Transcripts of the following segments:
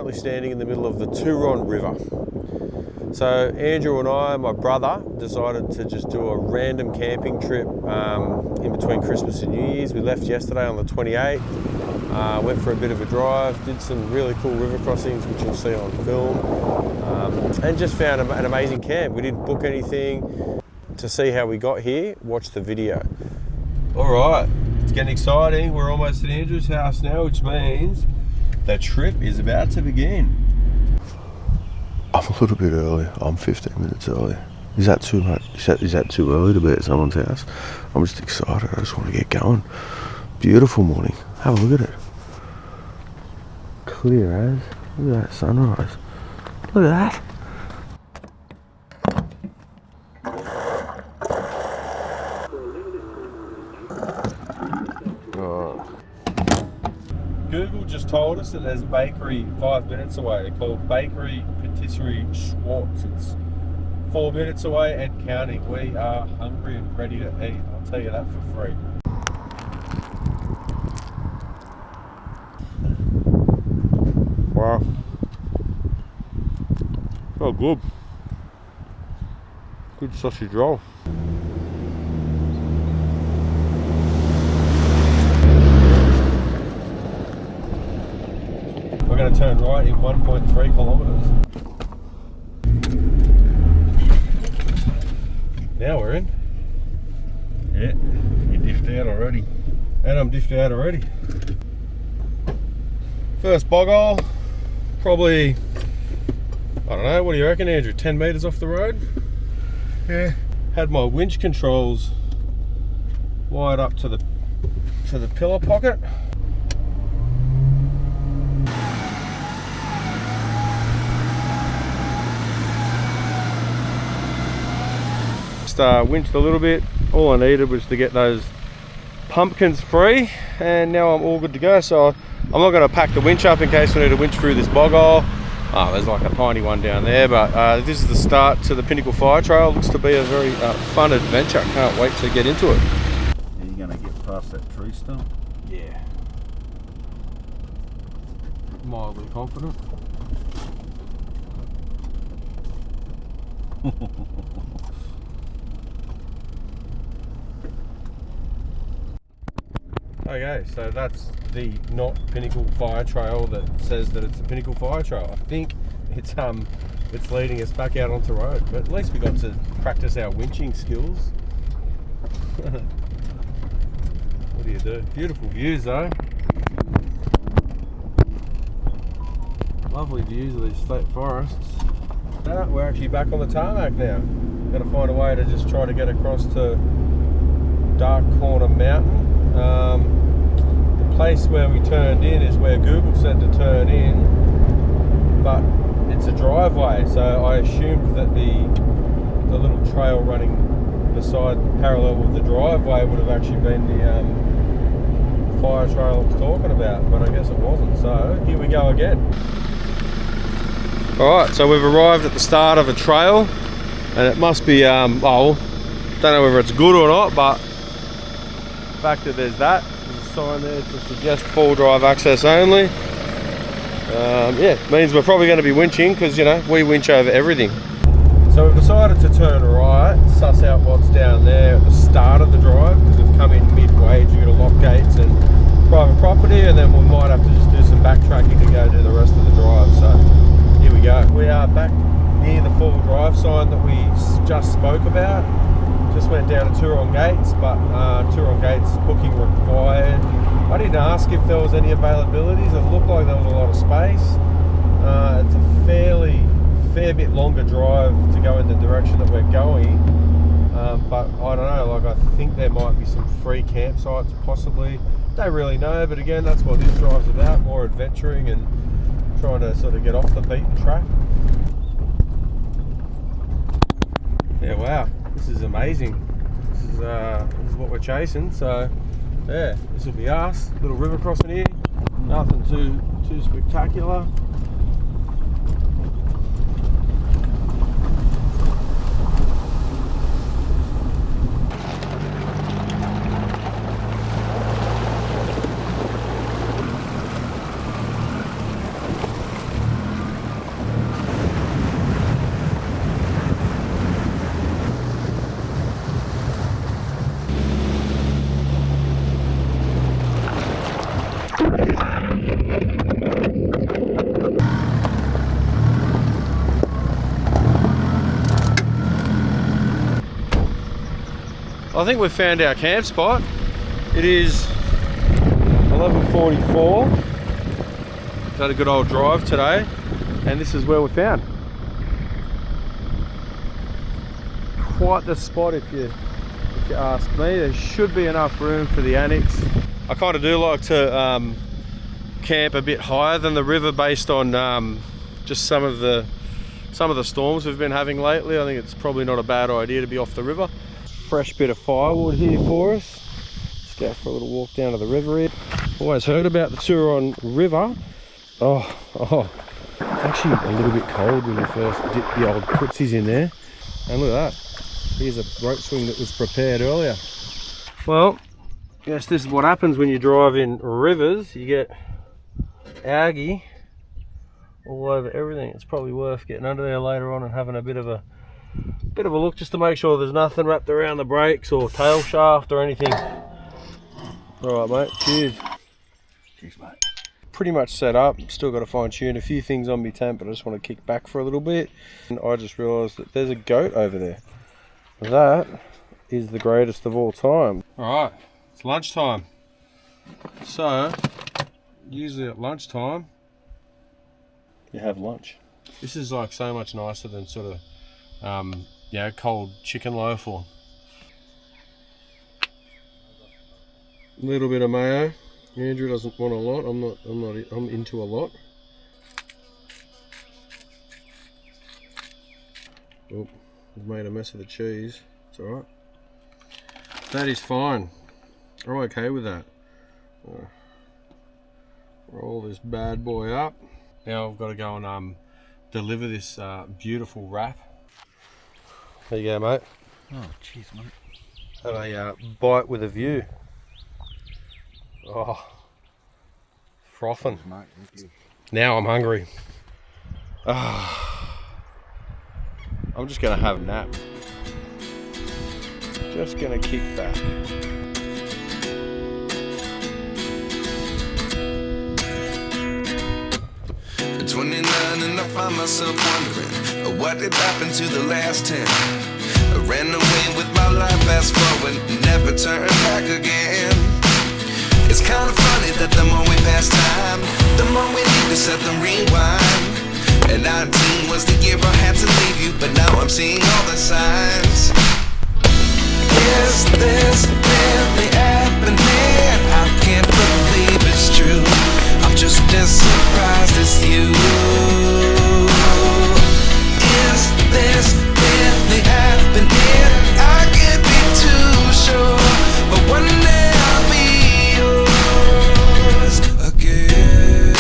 currently standing in the middle of the Turon River. So Andrew and I, my brother, decided to just do a random camping trip in between Christmas and New Year's. We left yesterday on the 28th, went for a bit of a drive, did some really cool river crossings, which you'll see on film, and just found an amazing camp. We didn't book anything. To see how we got here, watch the video. All right, it's getting exciting. We're almost at Andrew's house now, which means the trip is about to begin. I'm a little bit early. I'm 15 minutes early. Is that too much? Is that too early to be at someone's house? I'm just excited. I just want to get going. Beautiful morning. Have a look at it. Clear as. Look at that sunrise. Look at that. Google just told us that there's a bakery 5 minutes away. They're called Bakery Patisserie Schwartz. It's 4 minutes away and counting. We are hungry and ready to eat. I'll tell you that for free. Wow. Oh, good. Good sausage roll. We're going to turn right in 1.3 kilometres. Now we're in. Yeah, you diffed out already. And I'm diffed out already. First bog hole, probably, I don't know, what do you reckon, Andrew? 10 metres off the road? Yeah. Had my winch controls wired up to the pillar pocket. Winched a little bit. All I needed was to get those pumpkins free, and now I'm all good to go. So I'm not going to pack the winch up in case we need to winch through this bog hole. Oh, there's like a tiny one down there, but this is the start to the Pinnacle Fire Trail. Looks to be a very fun adventure. Can't wait to get into it. Are you going to get past that tree stump? Yeah. Mildly confident. Okay, so that's the not Pinnacle Fire Trail that says that it's the Pinnacle Fire Trail. I think it's leading us back out onto road, but at least we got to practice our winching skills. What do you do? Beautiful views though. Lovely views of these state forests. We're actually back on the tarmac now. Got to find a way to just try to get across to Dark Corner Mountain. The place where we turned in is where Google said to turn in, but it's a driveway, so I assumed that the little trail running beside parallel with the driveway would have actually been the fire trail I was talking about, but I guess it wasn't, so here we go again. Alright, so we've arrived at the start of a trail, and it must be, don't know whether it's good or not, but the fact that there's a sign there to suggest full drive access only. Yeah, means we're probably going to be winching because, you know, we winch over everything. So we've decided to turn right, suss out what's down there at the start of the drive, because we've come in midway due to lock gates and private property, and then we might have to just do some backtracking to go do the rest of the drive. So here we go. We are back near the full drive sign that we just spoke about. Just went down to Turon Gates, but Turon Gates booking required. I didn't ask if there was any availabilities. It looked like there was a lot of space. It's a fair bit longer drive to go in the direction that we're going, but I don't know, like I think there might be some free campsites possibly. Don't really know, but again, that's what this drive's about, more adventuring and trying to sort of get off the beaten track. Yeah, wow. This is amazing. This is what we're chasing. So yeah, this will be us. Little river crossing here. Nothing too spectacular. I think we've found our camp spot. It is 11:44. We've had a good old drive today, and this is where we found. Quite the spot if you ask me. There should be enough room for the annex. I kind of do like to camp a bit higher than the river based on just some of the storms we've been having lately. I think it's probably not a bad idea to be off the river. Fresh bit of firewood here for us. Let's go for a little walk down to the river here. Always heard about the Turon River. Oh, it's actually a little bit cold when you first dip the old footsies in there. And look at that. Here's a rope swing that was prepared earlier. Well, yes, this is what happens when you drive in rivers. You get algae all over everything. It's probably worth getting under there later on and having a bit of a look just to make sure there's nothing wrapped around the brakes or tail shaft or anything. All right, mate. Cheers. Cheers, mate. Pretty much set up. Still got to fine tune a few things on my tent, but I just want to kick back for a little bit. And I just realised that there's a goat over there. That is the greatest of all time. All right, it's lunchtime. So usually at lunchtime you have lunch. This is like so much nicer than sort of cold chicken loaf or a little bit of mayo. Andrew doesn't want a lot. I'm into a lot. Oh, I've made a mess of the cheese. It's alright. That is fine. I'm okay with that. Roll this bad boy up. Now I've got to go and deliver this beautiful wrap. There you go, mate. Oh, cheers, mate. Have a bite with a view. Oh, frothing. Mate, thank you. Now I'm hungry. I'm just going to have a nap. Just going to kick back. At 29 and I find myself wondering what did happen to the last 10. I ran away with my life, fast forward, never turn back again. It's kind of funny that the more we pass time, the more we need to set the rewind. And 19 was the year I had to leave you, but now I'm seeing all the signs. Is this really happening? I can't believe it's true. I'm just as surprised as you. Is this really happening? I can't be too sure, but one day I'll be yours again.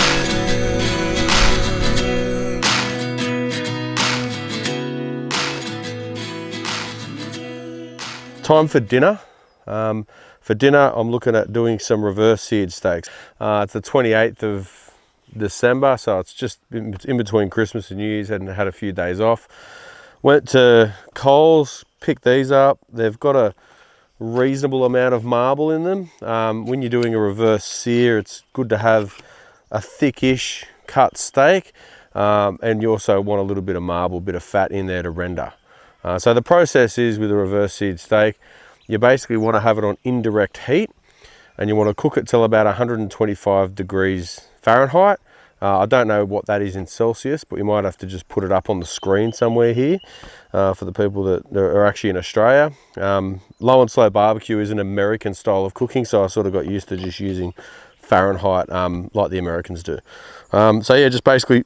Time for dinner. For dinner, I'm looking at doing some reverse seared steaks. It's the 28th of December, so it's just in between Christmas and New Year's. Hadn't had a few days off. Went to Coles, picked these up. They've got a reasonable amount of marble in them. When you're doing a reverse sear, it's good to have a thickish cut steak, and you also want a little bit of marble, a bit of fat in there to render. So the process is with a reverse seared steak, you basically want to have it on indirect heat, and you want to cook it till about 125 degrees Fahrenheit. I don't know what that is in Celsius, but you might have to just put it up on the screen somewhere here for the people that are actually in Australia. Low and slow barbecue is an American style of cooking, so I sort of got used to just using Fahrenheit like the Americans do. So yeah, just basically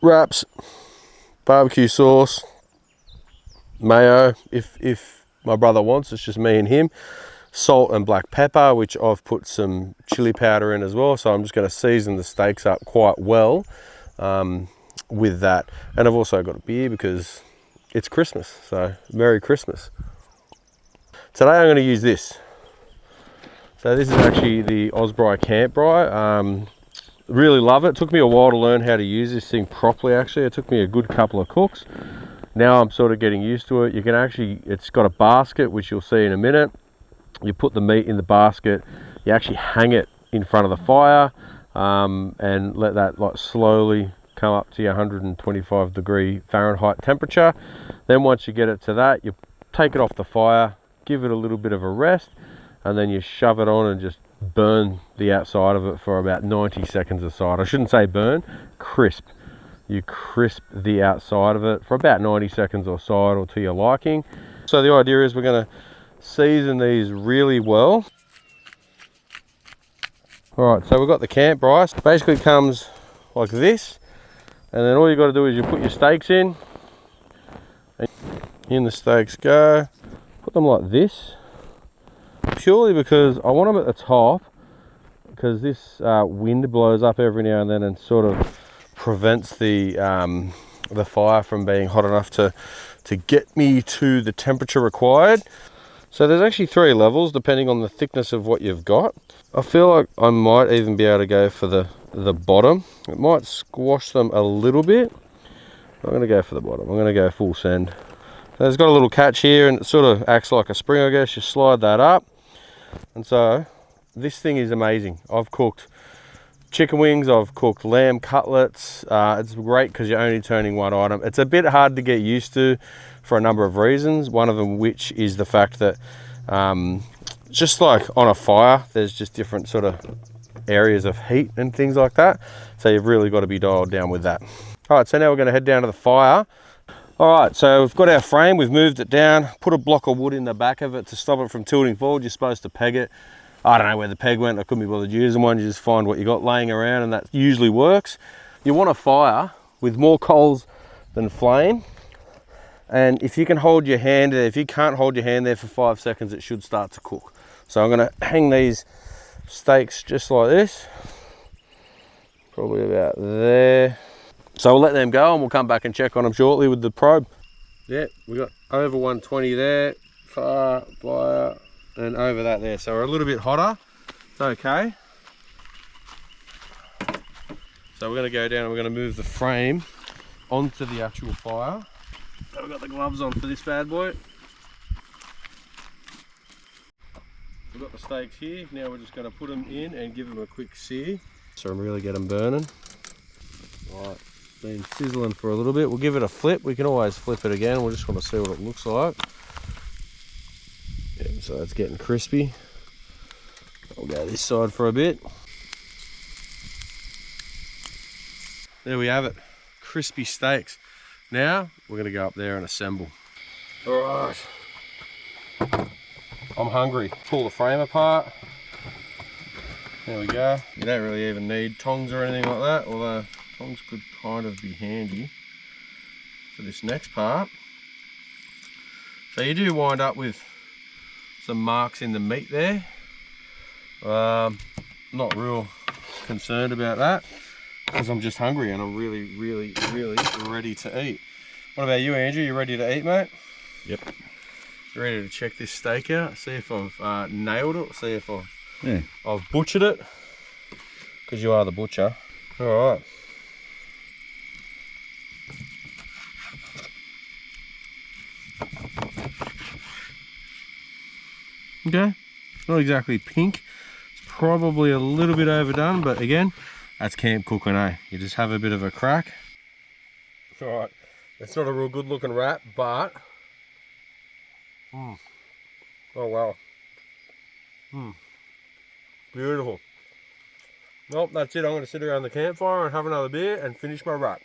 wraps, barbecue sauce, mayo if my brother wants. It's just me and him. Salt and black pepper, which I've put some chili powder in as well, so I'm just going to season the steaks up quite well with that. And I've also got a beer because it's Christmas, so Merry Christmas. Today I'm going to use this. So this is actually the Braai Camp Braai. Really love it. Took me a while to learn how to use this thing properly. Actually, it took me a good couple of cooks. Now I'm sort of getting used to it. You can actually, it's got a basket, which you'll see in a minute. You put the meat in the basket, you actually hang it in front of the fire and let that like slowly come up to your 125 degree Fahrenheit temperature. Then once you get it to that, you take it off the fire, give it a little bit of a rest, and then you shove it on and just burn the outside of it for about 90 seconds aside. I shouldn't say burn, crisp. You crisp the outside of it for about 90 seconds or side, or to your liking. So the idea is we're going to season these really well. Alright, so we've got the camp rice. Basically comes like this, and then all you got to do is you put your steaks in, and in the steaks go. Put them like this, purely because I want them at the top, because this wind blows up every now and then and sort of prevents the fire from being hot enough to get me to the temperature required. So there's actually 3 levels depending on the thickness of what you've got. I feel like I might even be able to go for the bottom. It might squash them a little bit. I'm going to go for the bottom. I'm going to go full send. So it's got a little catch here, and it sort of acts like a spring, I guess. You slide that up, and so this thing is amazing. I've cooked chicken wings, I've cooked lamb cutlets. It's great because you're only turning one item. It's a bit hard to get used to for a number of reasons, one of them which is the fact that just like on a fire, there's just different sort of areas of heat and things like that, so you've really got to be dialed down with that. All right, so now we're going to head down to the fire. All right, so we've got our frame, we've moved it down, put a block of wood in the back of it to stop it from tilting forward. You're supposed to peg it. I don't know where the peg went, I couldn't be bothered using one. You just find what you got laying around, and that usually works. You want a fire with more coals than flame, and if you can hold your hand there, if you can't hold your hand there for 5 seconds, it should start to cook. So I'm gonna hang these steaks just like this, probably about there. So we'll let them go and we'll come back and check on them shortly with the probe. Yeah, we got over 120 there, fire, and over that there. So we're a little bit hotter. It's okay. So we're going to go down and we're going to move the frame onto the actual fire. So we've got the gloves on for this bad boy. We've got the steaks here. Now we're just going to put them in and give them a quick sear. So really get them burning. Right. Been sizzling for a little bit. We'll give it a flip. We can always flip it again. We just want to see what it looks like. Yeah, so it's getting crispy. I'll go this side for a bit. There we have it. Crispy steaks. Now we're going to go up there and assemble. All right. I'm hungry. Pull the frame apart. There we go. You don't really even need tongs or anything like that, although tongs could kind of be handy for this next part. So you do wind up with some marks in the meat there. Not real concerned about that because I'm just hungry and I'm really ready to eat. What about you, Andrew? You ready to eat, mate? Yep. You ready to check this steak out? See if I've nailed it. See if Yeah. I've butchered it. Because you are the butcher. All right. Okay, not exactly pink. It's probably a little bit overdone, but again, that's camp cooking, eh? You just have a bit of a crack. All right, it's not a real good looking wrap, but oh wow, beautiful. Nope, that's it. I'm going to sit around the campfire and have another beer and finish my wrap.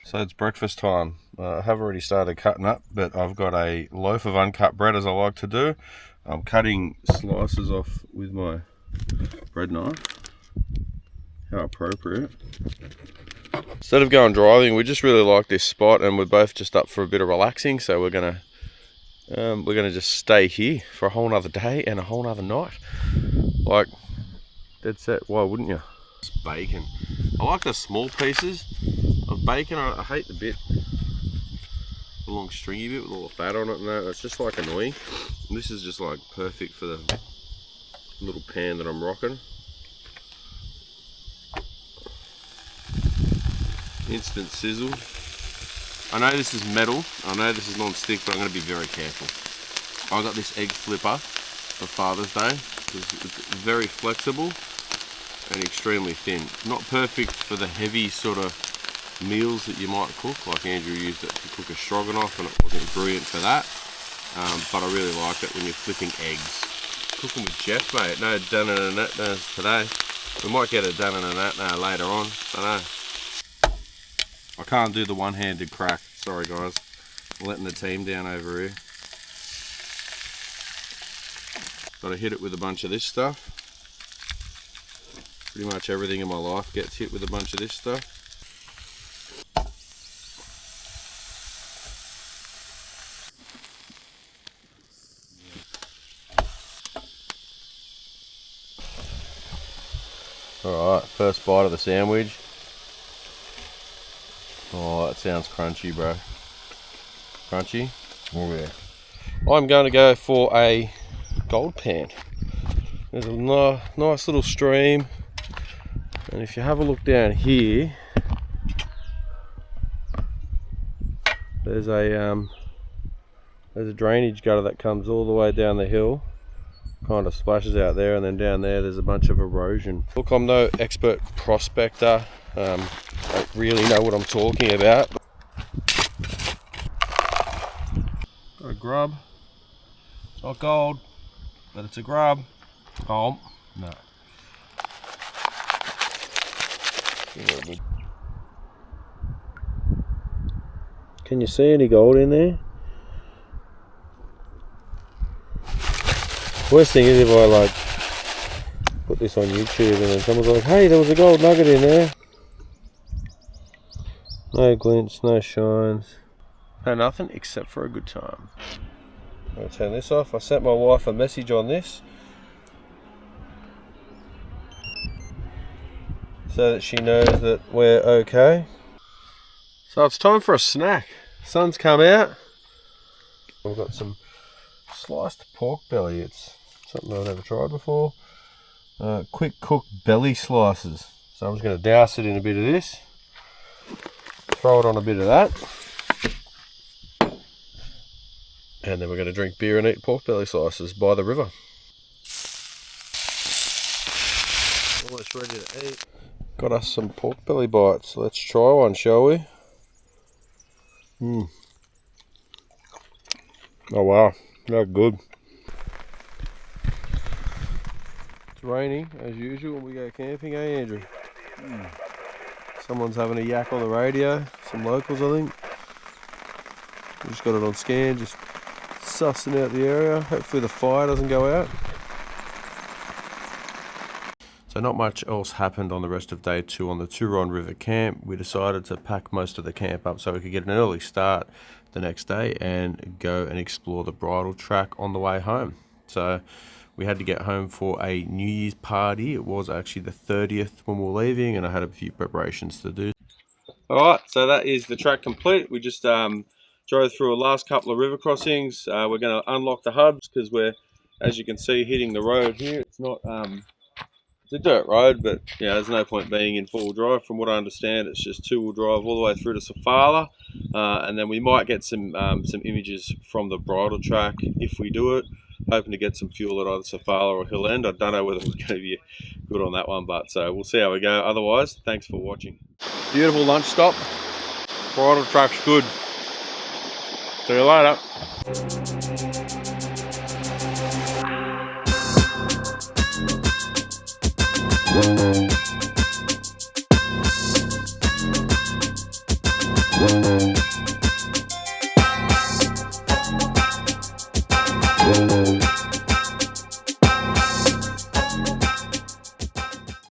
So it's breakfast time. I have already started cutting up, but I've got a loaf of uncut bread as I like to do. I'm cutting slices off with my bread knife. How appropriate. Instead of going driving, we just really like this spot and we're both just up for a bit of relaxing, so we're gonna just stay here for a whole nother day and a whole nother night. Like, dead set, why wouldn't you? It's bacon. I like the small pieces of bacon. I hate the bit, the long stringy bit with all the fat on it and that. It's just like annoying. And this is just like perfect for the little pan that I'm rocking. Instant sizzle. I know this is metal, I know this is non-stick, but I'm going to be very careful. I got this egg flipper for Father's Day. It's very flexible and extremely thin. Not perfect for the heavy sort of meals that you might cook, like Andrew used it to cook a stroganoff and it wasn't brilliant for that. but I really like it when you're flipping eggs. Cooking with Geoff, mate. No done in a nut today. We might get it done in a nut later on. I know. I can't do the one-handed crack. Sorry, guys. I'm letting the team down over here. Got to hit it with a bunch of this stuff. Pretty much everything in my life gets hit with a bunch of this stuff. Alright, first bite of the sandwich. Oh, that sounds crunchy, bro. Crunchy? Oh yeah. I'm going to go for a gold pan. There's a nice little stream, and if you have a look down here, there's a drainage gutter that comes all the way down the hill, kind of splashes out there, and then down there's a bunch of erosion. Look, I'm no expert prospector, don't really know what I'm talking about. Got a grub. It's not gold, but it's a grub. Oh, no. Can you see any gold in there? Worst thing is if I like put this on YouTube and then someone's like, hey, there was a gold nugget in there. No glints, no shines, no nothing except for a good time. I'm going to turn this off. I sent my wife a message on this so that she knows that we're okay. So it's time for a snack. Sun's come out. We've got some sliced pork belly. It's something I've never tried before. Quick cook belly slices. So I'm just going to douse it in a bit of this. Throw it on a bit of that. And then we're going to drink beer and eat pork belly slices by the river. Almost ready to eat. Got us some pork belly bites. Let's try one, shall we? Oh wow, that's good. It's raining as usual when we go camping, eh, Andrew? Someone's having a yak on the radio. Some locals, I think. We just got it on scan, just sussing out the area. Hopefully the fire doesn't go out. So not much else happened on the rest of day 2 on the Turon River camp. We decided to pack most of the camp up so we could get an early start the next day and go and explore the Bridal Track on the way home. So we had to get home for a New Year's party. It was actually the 30th when we were leaving, and I had a few preparations to do. Alright, so that is the track complete. We just drove through a last couple of river crossings. We're going to unlock the hubs because we're, as you can see, hitting the road here. It's not... it's a dirt road, but yeah, there's no point being in four-wheel drive. From what I understand, it's just two-wheel drive all the way through to Safala, and then we might get some images from the Bridal Track if we do it. Hoping to get some fuel at either Safala or Hill End. I don't know whether we're going to be good on that one, but so we'll see how we go. Otherwise, thanks for watching. Beautiful lunch stop. Bridal Track's good. See you later. Whoa.